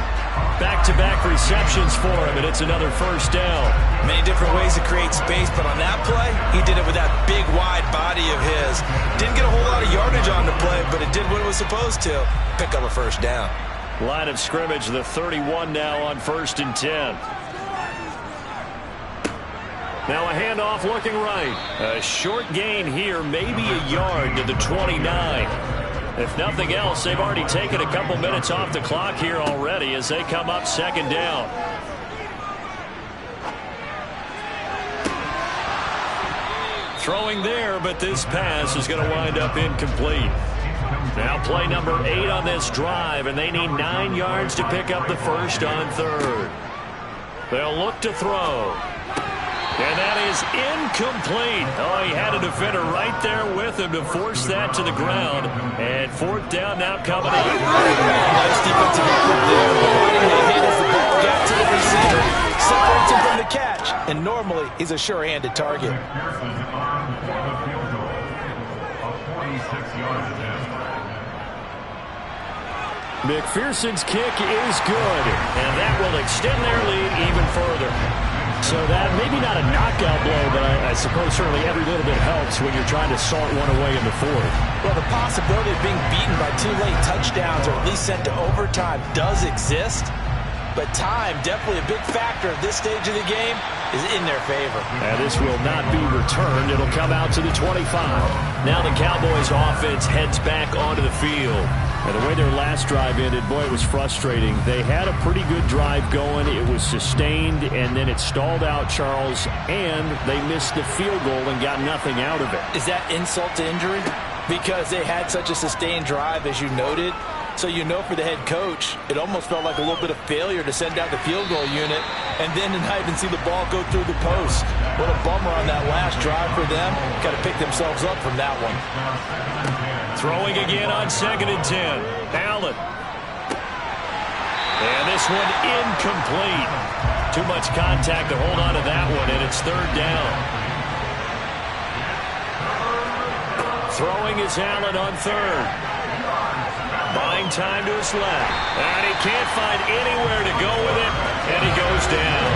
Back-to-back receptions for him, and it's another first down.
Many different ways to create space, but on that play, he did it with that big, wide body of his. Didn't get a whole lot of yardage on the play, but it did what it was supposed to. Pick up a first down.
Line of scrimmage, the 31 now on 1st and 10. Now a handoff looking right. A short gain here, maybe a yard to the 29. If nothing else, they've already taken a couple minutes off the clock here already as they come up 2nd down. Throwing there, but this pass is going to wind up incomplete. Now play number 8 on this drive, and they need 9 yards to pick up the first on 3rd. They'll look to throw. And that is incomplete. Oh, he had a defender right there with him to force that to the ground. And 4th down now coming up.
Nice defensive effort there. Avoiding the hit as the ball got to the receiver. Separates him from the catch. And normally, he's a sure-handed target.
McPherson's kick is good, and that will extend their lead even further.
So that maybe not a knockout blow, but I suppose certainly every little bit helps when you're trying to salt one away in the 4th.
Well, the possibility of being beaten by 2 late touchdowns or at least sent to overtime does exist, but time, definitely a big factor at this stage of the game, is in their favor.
And this will not be returned. It'll come out to the 25.
Now the Cowboys offense heads back onto the field.
And the way their last drive ended, boy, it was frustrating. They had a pretty good drive going. It was sustained, and then it stalled out, Charles, and they missed the field goal and got nothing out of it.
Is that insult to injury? Because they had such a sustained drive, as you noted. So you know for the head coach, it almost felt like a little bit of failure to send out the field goal unit and then to not even see the ball go through the post. What a bummer on that last drive for them. Got to pick themselves up from that one.
Throwing again on 2nd and 10. Allen. And this one incomplete. Too much contact to hold on to that one, and it's 3rd down. Throwing is Allen on 3rd. Buying time to his left. And he can't find anywhere to go with it, and he goes down.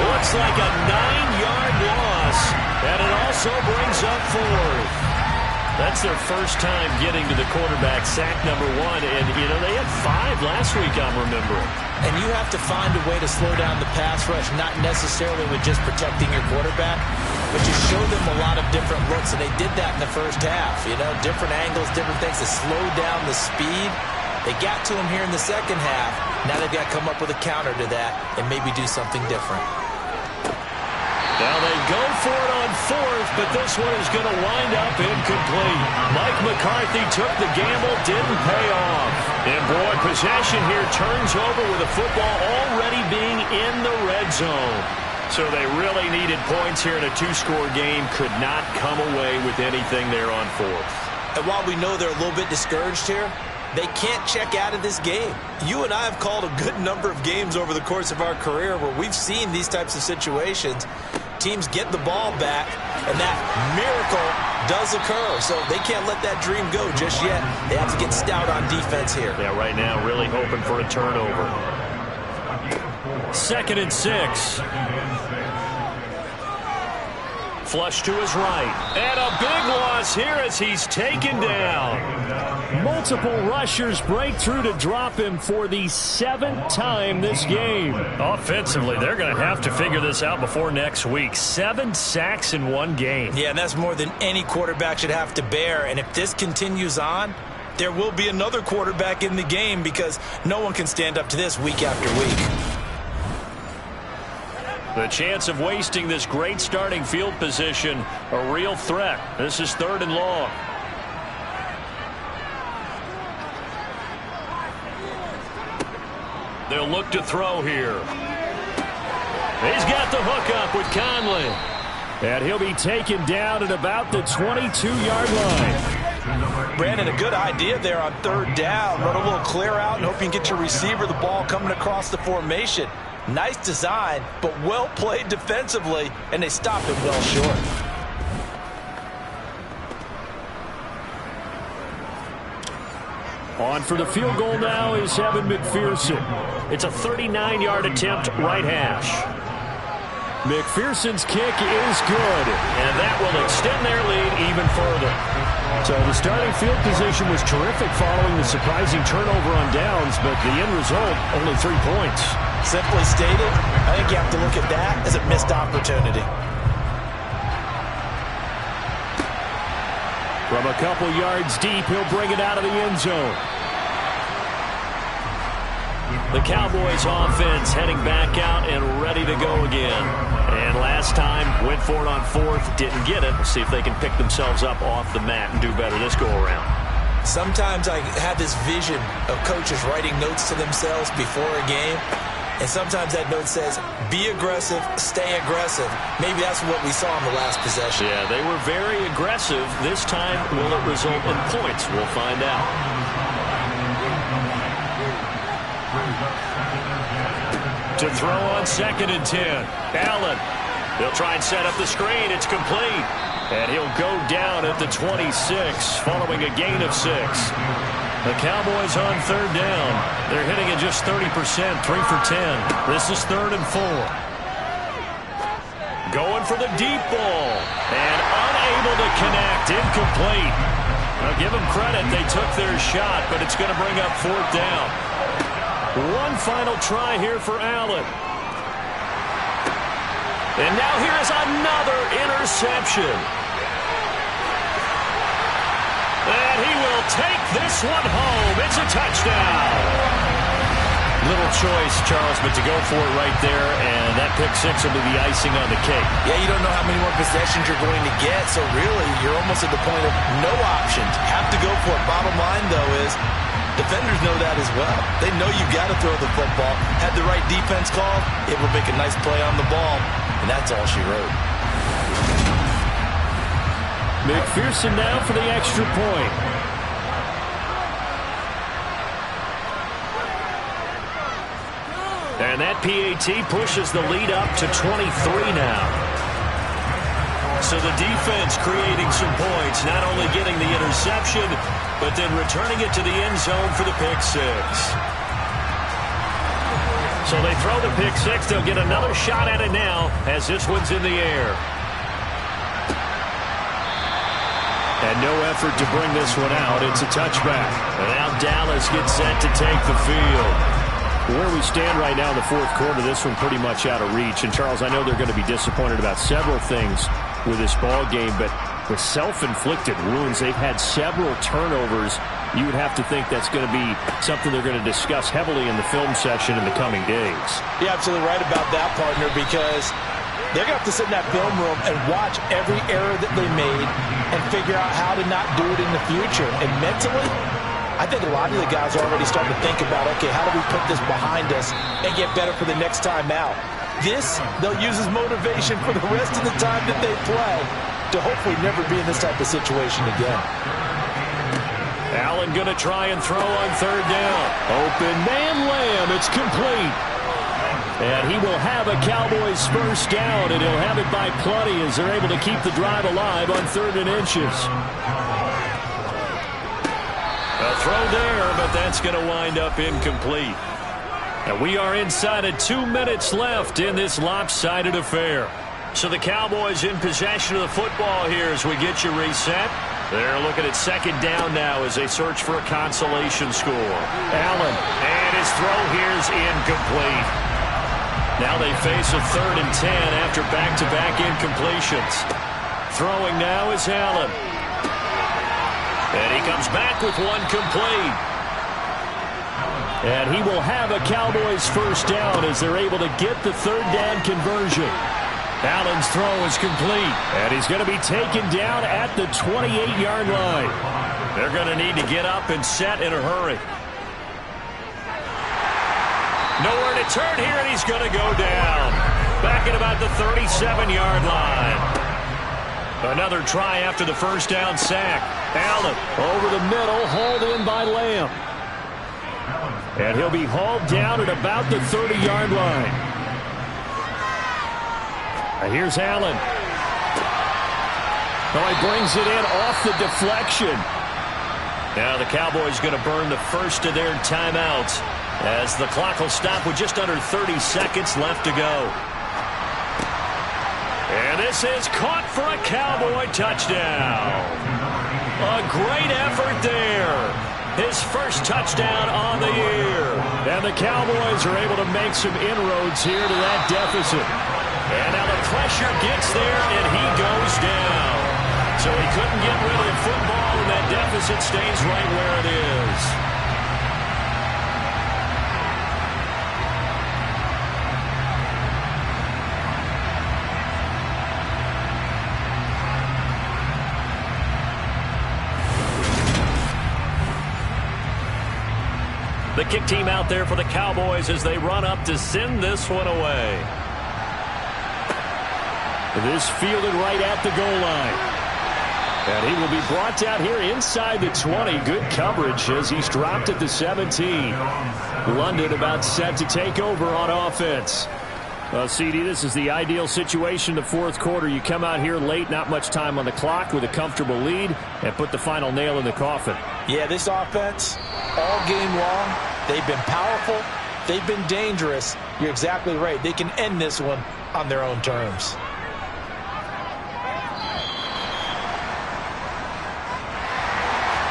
Looks like a 9-yard loss, and it also brings up 4th. That's their first time getting to the quarterback, sack number 1. And, you know, they had 5 last week, I'm remembering.
And you have to find a way to slow down the pass rush, not necessarily with just protecting your quarterback, but you show them a lot of different looks, and they did that in the first half. You know, different angles, different things to slow down the speed. They got to him here in the second half. Now they've got to come up with a counter to that and maybe do something different.
Now they go for it on 4th, but this one is going to wind up incomplete. Mike McCarthy took the gamble, didn't pay off. And boy, possession here turns over with the football already being in the red zone. So they really needed points here in a 2-score game. Could not come away with anything there on 4th.
And while we know they're a little bit discouraged here, they can't check out of this game. You and I have called a good number of games over the course of our career where we've seen these types of situations. Teams get the ball back, and that miracle does occur. So they can't let that dream go just yet. They have to get stout on defense here.
Yeah, right now really hoping for a turnover. 2nd and 6. Flush to his right. And a big loss here as he's taken down.
Multiple rushers break through to drop him for the 7th time this game.
Offensively, they're going to have to figure this out before next week. 7 sacks in one game.
Yeah, and that's more than any quarterback should have to bear. And if this continues on, there will be another quarterback in the game because no one can stand up to this week after week.
The chance of wasting this great starting field position, a real threat. This is 3rd and long. They'll look to throw here. He's got the hook up with Conley.
And he'll be taken down at about the 22-yard line.
Brandon, a good idea there on 3rd down. Run a little clear out and hope you can get your receiver the ball coming across the formation. Nice design, but well played defensively, and they stop him well short.
On for the field goal now is Evan McPherson.
It's a 39-yard attempt, right hash.
McPherson's kick is good.
And that will extend their lead
even further. So the starting field position was terrific following the surprising turnover on downs, but the end result, only 3 points.
Simply stated, I think you have to look at that as a missed opportunity.
From a couple yards deep, he'll bring it out of the end zone. The Cowboys offense heading back out and ready to go again. And last time, went for it on fourth, didn't get it. See if they can pick themselves up off the mat and do better this go-around.
Sometimes I have this vision of coaches writing notes to themselves before a game. And sometimes that note says, be aggressive, stay aggressive. Maybe that's what we saw in the last possession.
Yeah, they were very aggressive. This time, will it result in points? We'll find out. To throw on 2nd and 10. Allen. He'll try and set up the screen. It's complete. And he'll go down at the 26, following a gain of 6. The Cowboys on 3rd down. They're hitting at just 30%, 3 for 10. This is 3rd and 4. Going for the deep ball. And unable to connect. Incomplete. Now give them credit. They took their shot, but it's going to bring up 4th down. One final try here for Allen. And now here is another interception. And he will take this one home. It's a touchdown. Little choice, Charles, but to go for it right there, and that pick 6 will be the icing on the cake.
Yeah, you don't know how many more possessions you're going to get, so really you're almost at the point of no options. Have to go for it. Bottom line, though, is defenders know that as well. They know you've got to throw the football. Had the right defense called, it will make a nice play on the ball, and that's all she wrote.
McPherson now for the extra point. And that PAT pushes the lead up to 23 now. So the defense creating some points, not only getting the interception, but then returning it to the end zone for the pick 6. So they throw the pick 6. They'll get another shot at it now as this one's in the air. And no effort to bring this one out. It's a touchback. And now Dallas gets set to take the field. Where we stand right now in the 4th quarter, this one pretty much out of reach. And, Charles, I know they're going to be disappointed about several things with this ball game, but with self-inflicted wounds, they've had several turnovers. You would have to think that's going to be something they're going to discuss heavily in the film session in the coming days.
You're absolutely right about that, partner, because they're going to have to sit in that film room and watch every error that they made and figure out how to not do it in the future. And mentally, I think a lot of the guys are already starting to think about, okay, how do we put this behind us and get better for the next time out? This, they'll use as motivation for the rest of the time that they play to hopefully never be in this type of situation again.
Allen going to try and throw on 3rd down. Open man Lamb. It's complete. And he will have a Cowboys first down, and he'll have it by plenty as they're able to keep the drive alive on 3rd and inches. A throw there, but that's going to wind up incomplete. And we are inside of 2 minutes left in this lopsided affair. So the Cowboys in possession of the football here as we get you reset. They're looking at 2nd down now as they search for a consolation score. Allen, and his throw here is incomplete. Now they face a 3rd and 10 after back-to-back incompletions. Throwing now is Allen. And he comes back with one complete. And he will have a Cowboys first down as they're able to get the 3rd down conversion. Allen's throw is complete. And he's going to be taken down at the 28-yard line. They're going to need to get up and set in a hurry. Nowhere to turn here, and he's going to go down. Back at about the 37-yard line. Another try after the first down sack. Allen over the middle, hauled in by Lamb. And he'll be hauled down at about the 30-yard line. And here's Allen. Oh, he brings it in off the deflection. Now the Cowboys going to burn the first of their timeouts as the clock will stop with just under 30 seconds left to go. And And this is caught for a Cowboy touchdown. A great effort there. His first touchdown on the year. And the Cowboys are able to make some inroads here to that deficit. And now the pressure gets there, and he goes down. So he couldn't get rid of the football, and that deficit stays right where it is. The kick team out there for the Cowboys as they run up to send this one away. This fielded right at the goal line. And he will be brought down here inside the 20. Good coverage as he's dropped at the 17. London about set to take over on offense. CD, this is the ideal situation in the fourth quarter. You come out here late, not much time on the clock with a comfortable lead, and put the final nail in the coffin.
Yeah, this offense, all game long, they've been powerful, they've been dangerous. You're exactly right. They can end this one on their own terms.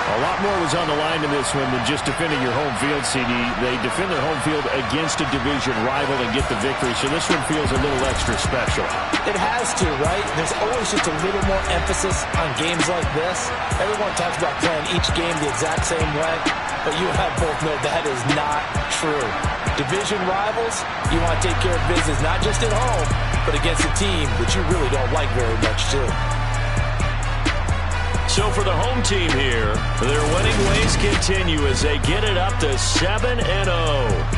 A lot more was on the line in this one than just defending your home field, CD. They defend their home field against a division rival and get the victory, so this one feels a little extra special.
It has to, right? There's always just a little more emphasis on games like this. Everyone talks about playing each game the exact same way, but you and I both know that is not true. Division rivals, you want to take care of business not just at home, but against a team that you really don't like very much, too.
So for the home team here, their winning ways continue as they get it up to 7-0.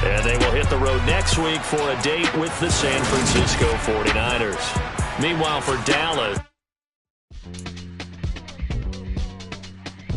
And they will hit the road next week for a date with the San Francisco 49ers. Meanwhile, for Dallas...